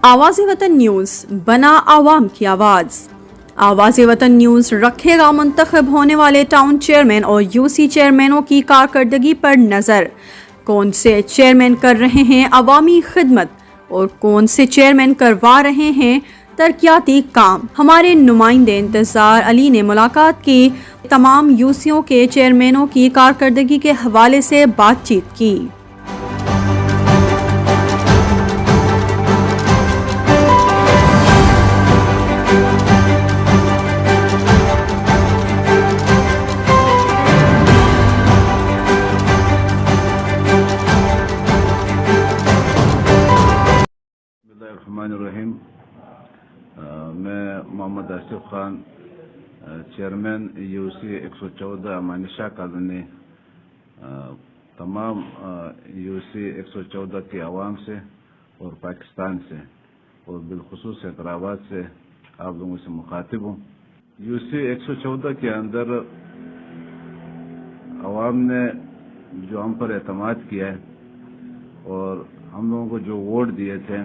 آواز وطن نیوز بنا عوام کی آواز۔ آواز وطن نیوز رکھے گا منتخب ہونے والے ٹاؤن چیئرمین اور یوسی چیئرمینوں کی کارکردگی پر نظر۔ کون سے چیئرمین کر رہے ہیں عوامی خدمت اور کون سے چیئرمین کروا رہے ہیں ترقیاتی کام۔ ہمارے نمائندے انتظار علی نے ملاقات کی، تمام یوسیوں کے چیئرمینوں کی کارکردگی کے حوالے سے بات چیت کی۔ الرحمن الرحیم، میں محمد آصف خان، چیئرمین یوسی 114 امانی شاہ کالونی، تمام یوسی 114 کے عوام سے اور پاکستان سے اور بالخصوص حیدرآباد سے آپ لوگوں سے مخاطب ہوں۔ یوسی 114 کے اندر عوام نے جو ہم پر اعتماد کیا ہے اور ہم لوگوں کو جو ووٹ دیے تھے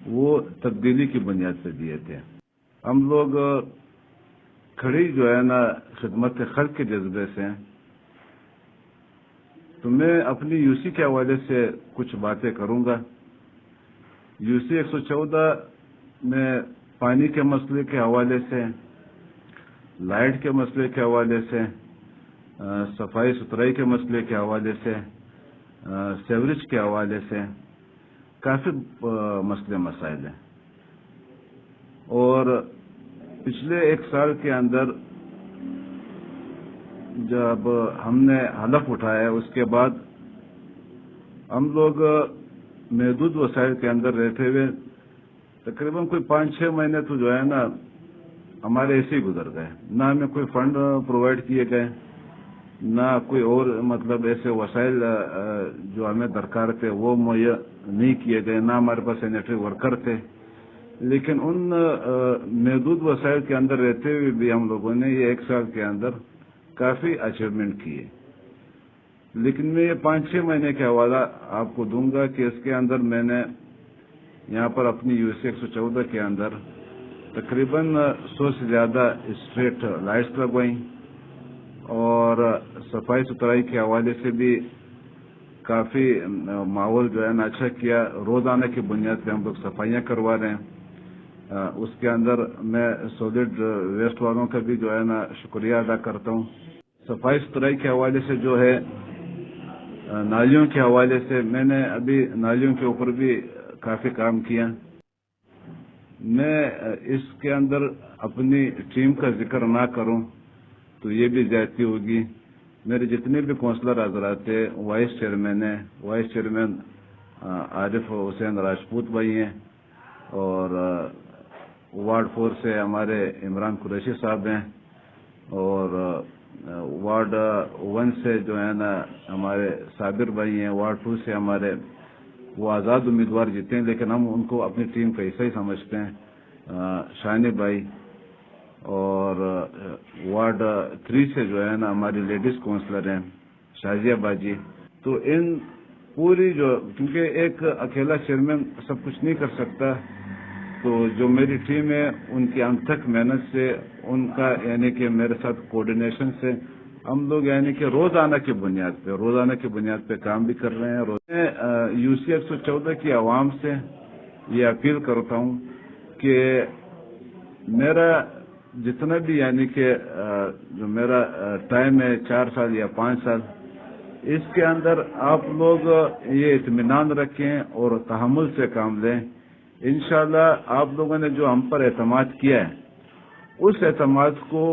وہ تبدیلی کی بنیاد پہ دیے تھے۔ ہم لوگ کھڑی جو ہے نا خدمت خلق کے جذبے سے ہیں، تو میں اپنی یوسی کے حوالے سے کچھ باتیں کروں گا۔ یوسی 114 میں پانی کے مسئلے کے حوالے سے، لائٹ کے مسئلے کے حوالے سے، صفائی ستھرائی کے مسئلے کے حوالے سے، سیوریج کے حوالے سے کافی مسئلے مسائل ہیں، اور پچھلے ایک سال کے اندر جب ہم نے حلف اٹھایا اس کے بعد ہم لوگ محدود وسائل کے اندر رہتے ہوئے تقریباً کوئی 5-6 مہینے تو جو ہے نا ہمارے ایسے ہی گزر گئے، نہ ہمیں کوئی فنڈ پرووائڈ کیے گئے، نہ کوئی اور مطلب ایسے وسائل جو ہمیں درکار تھے وہ مہیا نہیں کیے گئے، نہ ہمارے پاس سینیٹری ورکر تھے۔ لیکن ان محدود وسائل کے اندر رہتے ہوئے بھی ہم لوگوں نے یہ ایک سال کے اندر کافی اچیومنٹ کیے۔ لیکن میں یہ 5-6 مہینے کا حوالہ آپ کو دوں گا کہ اس کے اندر میں نے یہاں پر اپنی یوسی 114 کے اندر تقریباً 100 سے زیادہ اسٹریٹ لائٹس لگوائیں، اور صفائی ستھرائی کے حوالے سے بھی کافی ماحول جو ہے نا اچھا کیا۔ روزانہ کی بنیاد پہ ہم لوگ صفائیاں کروا رہے ہیں۔ اس کے اندر میں سولڈ ویسٹ والوں کا بھی جو ہے نا شکریہ ادا کرتا ہوں۔ صفائی ستھرائی کے حوالے سے جو ہے نالیوں کے حوالے سے میں نے ابھی نالیوں کے اوپر بھی کافی کام کیا۔ میں اس کے اندر اپنی ٹیم کا ذکر نہ کروں تو یہ بھی زیادتی ہوگی۔ میرے جتنے بھی کونسلر حضرات تھے، وائس چیئرمین ہیں، وائس چیئرمین عارف حسین راجپوت بھائی ہیں، اور وارڈ 4 سے ہمارے عمران قریشی صاحب ہیں، اور وارڈ 1 سے جو ہے نا ہمارے صابر بھائی ہیں، وارڈ 2 سے ہمارے وہ آزاد امیدوار جیتے ہیں لیکن ہم ان کو اپنی ٹیم کا حصہ ہی سمجھتے ہیں، شانی بھائی، اور وارڈ 3 سے جو ہے نا ہماری لیڈیز کونسلر ہیں شازیہ باجی۔ تو ان پوری کیونکہ ایک اکیلا چیئرمین سب کچھ نہیں کر سکتا، تو جو میری ٹیم ہے ان کی انتھک محنت سے، ان کا یعنی کہ میرے ساتھ کوآرڈینیشن سے ہم لوگ یعنی کہ روزانہ کی بنیاد پہ کام بھی کر رہے ہیں۔ میں یوسی 114 کی عوام سے یہ اپیل کرتا ہوں کہ میرا جتنا بھی یعنی کہ جو میرا ٹائم ہے 4 سال یا 5 سال، اس کے اندر آپ لوگ یہ اطمینان رکھیں اور تحمل سے کام لیں۔ انشاءاللہ آپ لوگوں نے جو ہم پر اعتماد کیا ہے اس اعتماد کو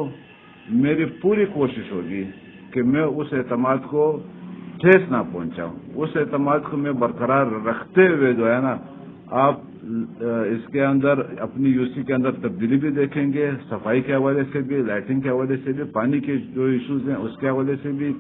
میری پوری کوشش ہوگی کہ میں اس اعتماد کو ٹھیس نہ پہنچاؤں، اس اعتماد کو میں برقرار رکھتے ہوئے جو ہے نا آپ اس کے اندر اپنی یوسی کے اندر تبدیلی بھی دیکھیں گے، صفائی کے حوالے سے بھی، لائٹنگ کے حوالے سے بھی، پانی کے جو ایشوز ہیں اس کے حوالے سے بھی۔